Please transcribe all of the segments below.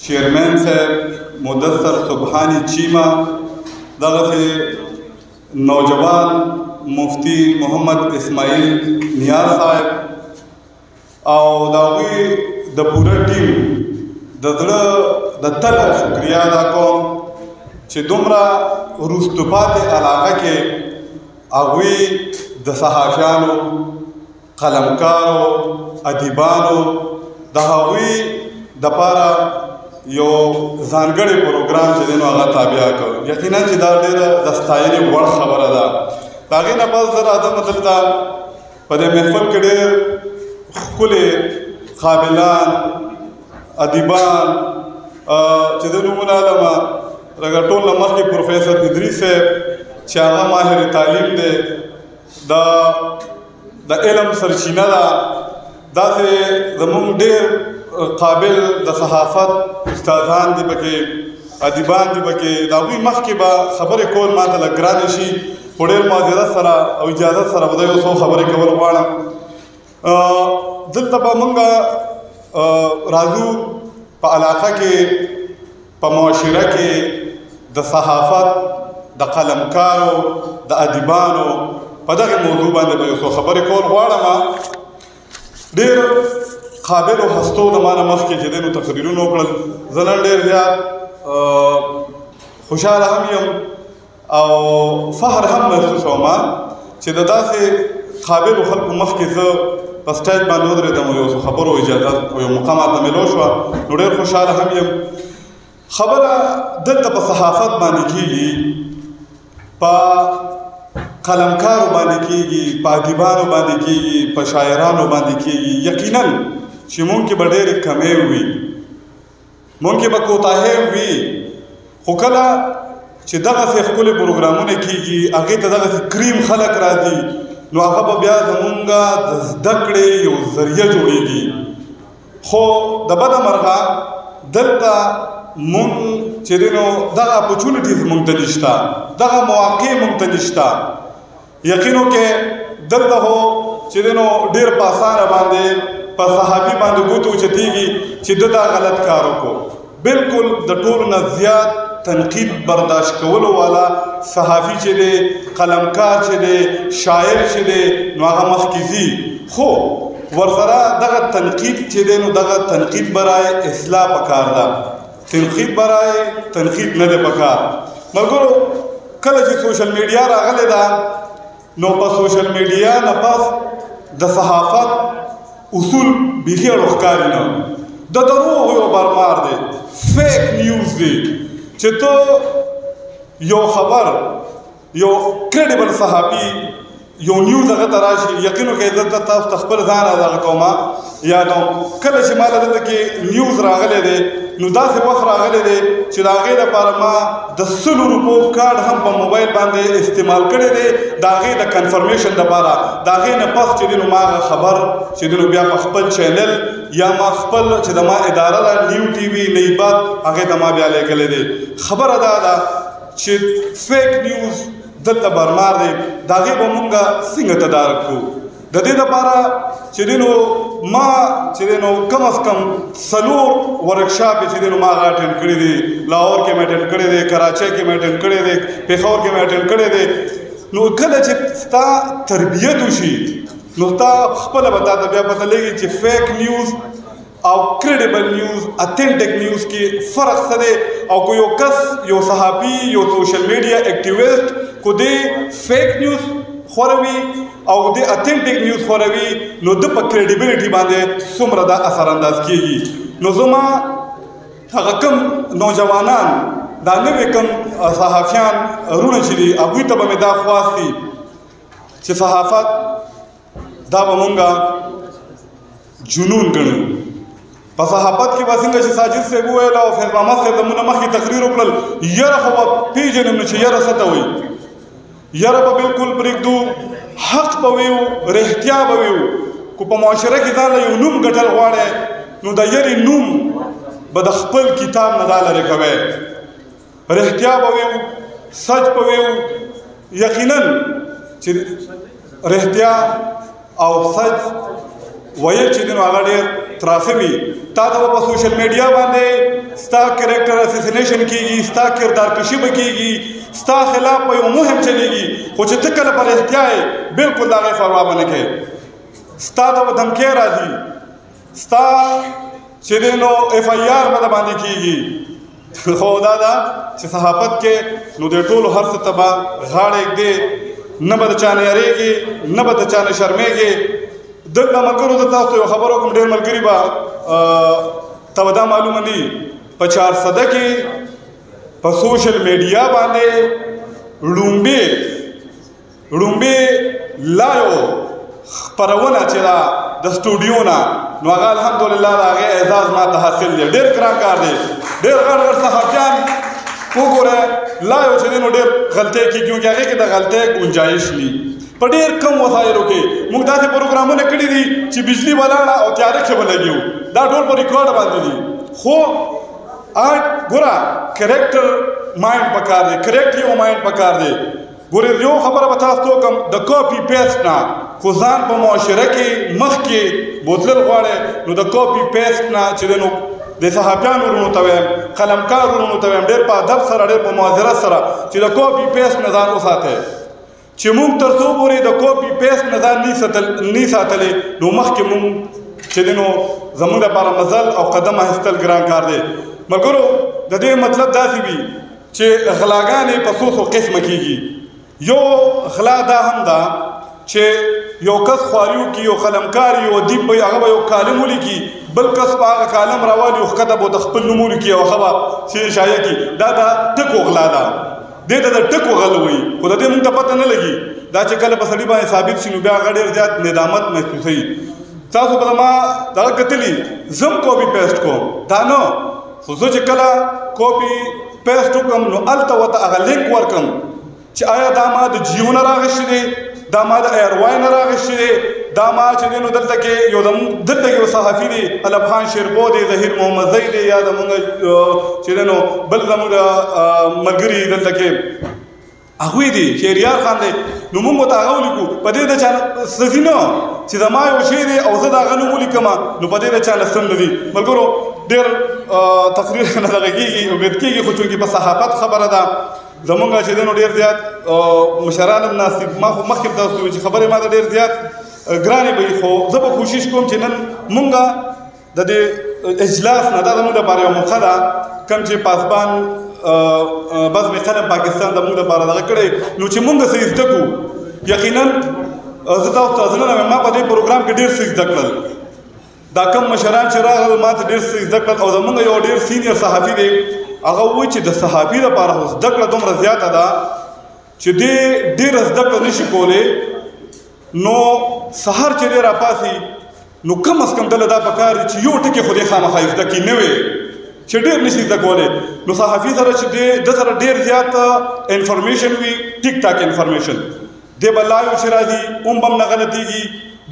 چیرمن صاحب مدثر سبحانی چیما دغسې نوجوان مفتی محمد اسماعیل نیاز صاحب او د هغوی د پوره ټیم د زړه د تله شکریا ادا کوم چې دومره وروسته پاتې علاقه کې هغوی د صحافیانو قلمکارو ادیبانو د هغوی دپاره یو ځانګړی پروګرام چې دی نو هغه تابع کړ. یقینا چې دا ډېره د ستاینې وړ خبره ده. د هغې نه پس زه راځم دلته په دې محفل کې ډېر ښکلې قابلان ادیبان چې د نومونه علمه لکه ټول نه مخکې پروفیسر ادریس صاحب چې هغه ماهر تعلیم دی د علم سرچینه ده. داسې زموږ ډېر قابل د صحافت استادان دي پکې ادیبان دي پکې د هغوی مخکې به خبرې کول ما ته لږ ګرانې شي خو ډېر معذرت سره او اجازت سره به زه یو څو خبرې کول غواړم. دلته به موږ راځو په علاقه کې په معاشره کې د صحافت د قلمکارو د ادیبانو په دغې موضوع باندې به یو څو خبرې کول غواړم. ډېر قابلو هستو د ما نه مخکې چې دی نو تقریرونه وکړل. زه نن ډېر زیات خوشحاله هم یم او فخر هم محسوسوم چې د داسې قابلو خلکو مخکې زه په سټیج باندې ودرېدم او یو څو خبرو اجازت او یو مقام راته میلو شوه نو ډېر خوشحاله هم یم. خبره دلته په صحافت باندې کېږي، په قلمکارو باندې کېږي، په ادیبانو باندې کېږي، په شاعرانو باندې کېږي. یقینا چې مونږ کې به ډېرې کمې وي، مونږ کې به کوتاهۍ وي، خو کله چې دغسې ښکلې پروګرامونه کېږي هغې ته دغسې کریم خلک راځي نو هغه به بیا زمونږ د زده کړې یو ذریعه جوړېږي. خو د بده مرغه دلته مونږ چې دی نو دغه اپورچونیټیز مونږ ته نشته، دغه مواقع مونږ ته نشته. یقینو کې دلته خو چې دی نو ډېر په اسانه باندې په صحافي باندې ګوتې اوچتېږي چې ده دا غلط کار وکړو. بلکل د ټولو نه زیات تنقید برداشت کولو والا صحافي چې دی، قلمکار چې دی، شاعر چې دی نو هغه مخکې ځي. خو ورسره دغه تنقید چې دی نو دغه تنقید برای اصلاح پکار ده، تنقید برای تنقید نه دی پکار. ملګرو کله چې سوشل میډیا راغلی ده نو په سوشل میډیا نه پس د صحافت اصول بیخي اړو ښکاري نه. د دروغو یو برمار دی، فیک نیوز دی چې ته یو خبر یو کریډیبل صحافي یو نیوز هغه ته راشي. یقینو کې دلته تاسو ته خپل ځان دغه کومه یادوم کله چې ما دلته کې نیوز راغلی دی نو داسې وخت راغلی دی چې د هغې لپاره ما د 100 روپو کارډ هم په موبایل باندې استعمال کړی دی د هغې د کنفرمیشن دپاره. د هغې نه پس چې دی نو ما هغه خبر چې دی نو بیا په خپل چینل یا ما خپل چې د ما اداره ده نیو ټي وي نېبات هغې ته ما بیا لیږلی دی. خبره دا ده چې فیک نیوز دلته برمار دی، د هغې به مونږ څنګه تدارک کوو. د دې دپاره چې دی نو ما چې دی نو کم از کم 4 ورکشاپ چې دی نو ما هغه اټینډ کړي دي. لاهور کې مې اټینډ کړی دی، کراچۍ کې مې اټینډ کړی دی، پېښور کې مې اټینډ کړی دی. نو کله چې ستا تربیت وشي نو تا خپله به تا ته بیا پته لګي چې فیک نیوز او کریډیبل نیوز اتھینټک نیوز کې فرق څه دی. او که یو کس یو صحافي یو سوشل میډیا ایکټیویسټ کو دی فیک نیوز خوروي او د اتھینټک نیوز خوروي نو د په کریډیبلیټي باندې څومره دا اثر انداز کېږي. نو زما هغه کم نوجوانان دا نوې کم صحافیان رونه چې دي هغوی ته به مې دا خواست دي چې صحافت دا به مونږه جنون ګڼو. په صحافت کې به څنګه چې ساجد صاحب وویل او فیض محمد صاحب زمونه مخکې تقریر وکړل یره خو به پېژنم نه چې یره څه ته وایي. یره به بلکل پرېږدو، حق به ویو، رښتیا به ویو. کو په معاشره کې ځان له یو نوم ګټل غواړئ نو د یرې نوم به د خپل کتاب نه دا لرې کوئ. رښتیا به ویو، سچ به ویو. یقینا چې رښتیا او سچ ویل چې دی نو هغه ډېر ترافه وي. تا ته به په سوشل میډیا باندې ستا کریکټر اسیسینیشن کیږي، ستا کردار کشي به کیږي، ستا خلاف به یو مهم چلیږي، خو چې ته کله پر احتیا یې بالکل د هغې پروا به نه کوې. ستا ته به دمکۍ راځي، ستا چې دی نو اف آی آر به د باندې کیږي. خو دا ده چې صحافت کې نو د ټولو هر څه ته به غاړه ږدې، نه به د چا نه یریږي، نه به د چا نه شرمېږې. دلته ملګرو د تاسو ته یو خبر وکړم، ډېر ملګري به ته به دا معلومه نه وي په 400 کې په سوشل میډیا باندې ړومبې لایو خپرونه چې ده د سټوډیو نه، نو هغه الحمدلله د هغې اعزاز ما ته حاصل دی. ډېر ګران کار دی، ډېر غټ صحافیان وګوره لایو چې دی نو ډېر غلطۍ کېږي، کیونکې هغې کې د غلطۍ ګنجایش ني. په ډېر کم وسایلو کې موږ داسې پروګرامونه کړي دي چې بجلي به لاړه او تیاره کې به لګي، دا ټول په ریکارډ باندې دي. خو ګوره کریکټر مایند پکار دی، کریکټ یو مایند پکار دی. ګوره یو خبره به تاسو ته وکړم، د کاپي پیسټ نه خو ځان په معاشره کې مخکې بوتلل غواړئ، نو د کاپي پیسټ نه چې دی نو د صحافیانو ورونو ته وایم، قلمکار ورونو ته وایم، ډېر په ادب سره، ډېر په معذرت سره چې د کاپي پیسټ نه ځان وساتئ. چې موږ تر څو پورې د کاپي پیسټ نه ځان نه ساتلی، نو مخکې موږ چې دی نو زموږ لپاره مزل او قدم اخیستل ګران کار دی. ملګرو د دې مطلب داسې وي چې غلاګانې په څو قسمه کېږي. یو غلا دا هم ده چې یو کس خواري وکړي، یو قلمکار یو ادیب به هغه به یو کالم ولیکي، بل کس به هغه کالم راوالي او ښکته به د خپل نوم ولیکي او هغه به شایع کړي. دا د ټکو غلا ده، دې ته د ټکو غل وایي. خو د دې موږ ته پته نه لګي، دا چې کله په سړي باندې ثابت شي نو بیا هغه ډېر زیات ندامت محسوسوي. تاسو به زما دغه کتلي زم کاپي پیسټ کوم، دا نه، خو زه چې کله کاپي پیسټ وکړم نو هلته ورته هغه لینک ورکړم چې آیا دا ما د جیو نه راغشتی دی، دا ما د ایروای نه راغشتی دی، دا ما چې دی نو دلته کې یو دلته کې یو صحافي دی علب خان شیرپو دی، ظهیر محمد زی دی، یا زمونږ چې دی نو بل زمونږ ملګري دلته کې هغوی دي، شهریار خان دی. نو موږ ورته هغه ولیکو، په دې د چا څه دي نه چې زما یو شی دی او زه د هغه نوم ولیکم، نو په دې د چا نه سم نه دي. ملګرو ډېر تقریر نه دغه کېږي، اوږد کېږي، خو چونکې په صحافت خبره ده زمونږ چې دی نو ډېر زیات مشران هم ناست دي. ما خو مخکې تاسو وویل چې خبرې ما ته ډېر زیات ګرانې به وي، خو زه به کوشش کوم چې نن مونږ د دې اجلاس نه دا زموږ لپاره یو موقع ده، کوم چې پاسبان بزم قلم پاکستان د موږ لپاره دغه کړی، نو چې مونږ څه زده کړو. یقینا زه تاسو ته زنه ما په دې پروګرام کې ډېر څه زده کړل. دا کم مشران چې راغلل ما ته ډېر څه زده کړل، او زمونږ یو ډېر سینیر صحافي دی، هغه وایي چې د صحافي لپاره زده کړه دومره زیاته ده چې دی ډېره زده کړه نشي کولی. نو سهار چې دی راپاسي نو کم از کم دله دا پکار دی چې یو ټکي خو دې خامخا زده کړي نه وي، چې ډېر نشي زده کولی. نو صحافي سره چې د سره ډېر زیات انفارمیشن وي، ټیک ټاک انفارمیشن دی به لایو چې راځي اوم به هم نه غلطېږي،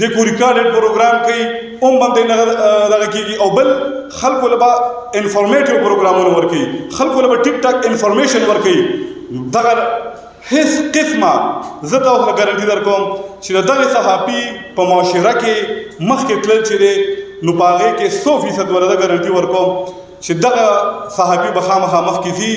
دی کو ریکارډډ پروګرام کوي اوم به هم دی نه دغه کېږي، او بل خلکو له به انفارمیټیو پروګرامونه ورکوي، خلکو له به ټیک ټاک انفارمیشن ورکوي. دغه هیڅ قسمه زه تاسو ته ګارنټي درکوم چې د دغې صحافي په معاشره کې مخکې تلل چې دی نو په هغې کې 100% ورته ګارنټي ورکوم چې دغه صحافي به خامخا مخکې ځي،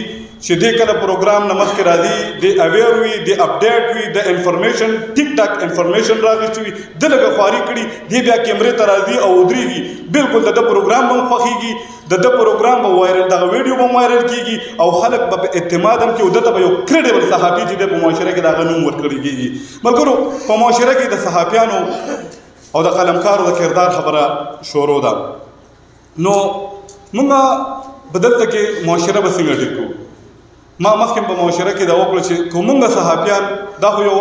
چې دی کله پروګرام نه مخکې راځي، دی اویر وي، دی اپډیټ وي، د انفارمیشن ټیک ټاک انفارمیشن راغشتي وي، ده لږه خواري کړي، دی بیا کیمرې ته راځي او ودرېږي، بالکل د ده پروګرام به هم خوښېږي، د ده پروګرام به وایرل، دغه ویډیو به هم وایرل کېږي، او خلک به په اعتماد هم کوي، او ده ته به یو کریډیبل صحافي چې دی په معاشره کې د هغه نوم ورکړی کېږي. ملګرو په معاشره کې د صحافیانو او د قلمکارو د کردار خبره شروع ده. نو مونږ په دلته کې معاشره به څنګه ټیک کړو؟ ما مخکې په معاشره کې دا وکړه چې که مونږ صحافیان، دا خو یو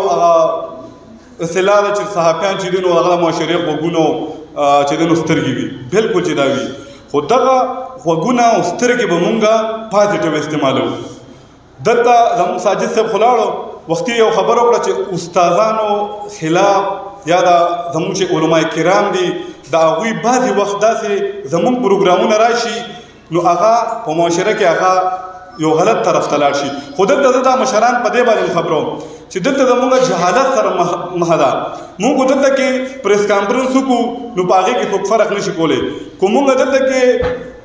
اصطلاح ده چې صحافیان چې دي نو هغه د معاشرې غوږونه چې دي نو سترګې وي، بالکل چې دا وي، خو دغه غوږونه او سترګې به مونږ پازیټیو استعمالوو. دلته زموږ ساجد صاحب خو لاړو، وختي یو خبره وکړه چې استادانو خلاف یا دا زموږ چې علما کرام دي د هغوی بعضې وخت داسې زموږ پروګرامونه راشي نو هغه په معاشره کې هغه یو غلط طرف ته لاړ شي. خو دلته زه دا مشران په دې باندې خبروم چې دلته زموږ جهالت سره مخه ده. موږ دلته کې پریس کانفرنس وکړو نو په هغې کې څوک فرق نشي کولی. که موږ دلته کې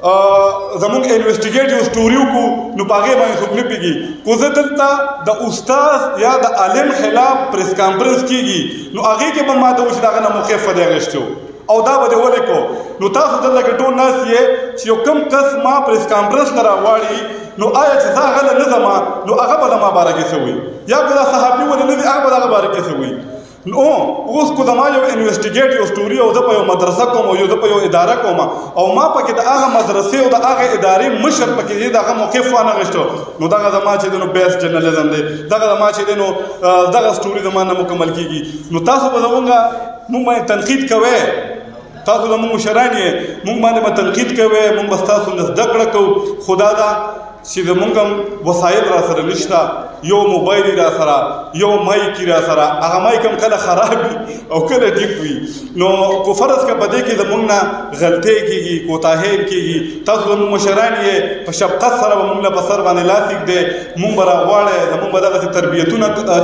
زمونږ انویسټیګیټیو سټوري وکړو نو په هغې باندې څوک نه پوهېږي خو زه دلته د استاد یا د عالم خلاف پریس کانفرنس کېږي نو هغې کې به ما ته وایي چې د هغه نه موقف به دې اخیستی او دا به دې ولې کو نو تاسو دلته کې ټول ناست یې چې یو کوم کس ما پریس کانفرنس ته راغواړي نو آیا چې زه هغه نه ځم نو هغه به زما باره کې څه وایي یا که دا صحافي ولې نه وي هغه به د هغه باره کې څه وایي نو اوس کو زما یو انویسټیګیټ یو سټوري او زه په یو مدرسه کوم او زه په یو اداره کوم او ما پکې د هغه مدرسې او د هغه ادارې مشر پکې د هغه موقف وانغېسته نو دغه زما چې دی نو بیس جرنالیزم دی دغه زما چې دی نو دغه سټوري زما نه مکمل کېږي نو تاسو به زمونږ باندې تنقید کوئ تاسو زموږ مشران یې موږ باندې به تنقید کوئ موږ به ستاسو نه زده کړه کوو خو دا ده چې زمونږ هم وسایل را سره نشته یو موبایل را سره یو مایک را سره هغه مایک هم کله خراب وي او کله ډیپ وي نو کو فرض که په دې کې زمونږ نه غلطۍ کېږي کوتاهۍ کېږي تاسو زموږ مشران یې په شفقت سره به موږ له په سر باندې لاس ایږدئ موږ به راغواړئ زموږ به دغسې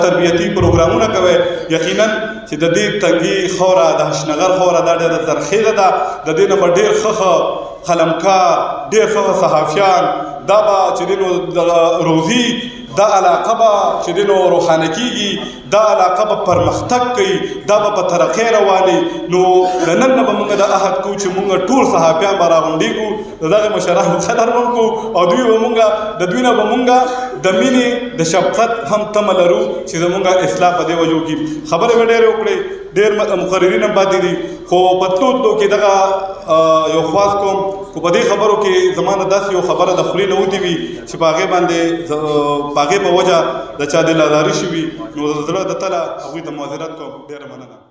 تربیتي پروګرامونه کوئ یقینا چې د دې تنګي خاوره د هشنغر خاوره دا ډېره زرخیزه ده د دې نه به ډېر ښه قلمکار ډېر ښه صحافیان دا به چې دی نو د روزي دا علاقه به چې دی نو روښانه کېږي دا علاقه به پرمختګ کوي دا به په ترقۍ رواني نو د نن نه به موږ د عهد کوو چې موږ ټول صحافیان به راغونډېږو د دغې مشرانو قدر به وکړو او دوی به موږ د دوی نه به موږ د مینې د شفقت هم تمه لرو چې زموږ اصلاح په دې وجو کې خبرې به ډېرې وکړې ډېر مقررین هم پاتې دي خو په تلو کې دغه یو خواست کوم خو په دې خبرو کې زما نه داسې یو خبره د خولې نه وتې وي چې په هغې باندې په هغې په وجه د چا دل ازاري شوي نو د زړه د تله هغوی ته معذرت کوم ډېره مننه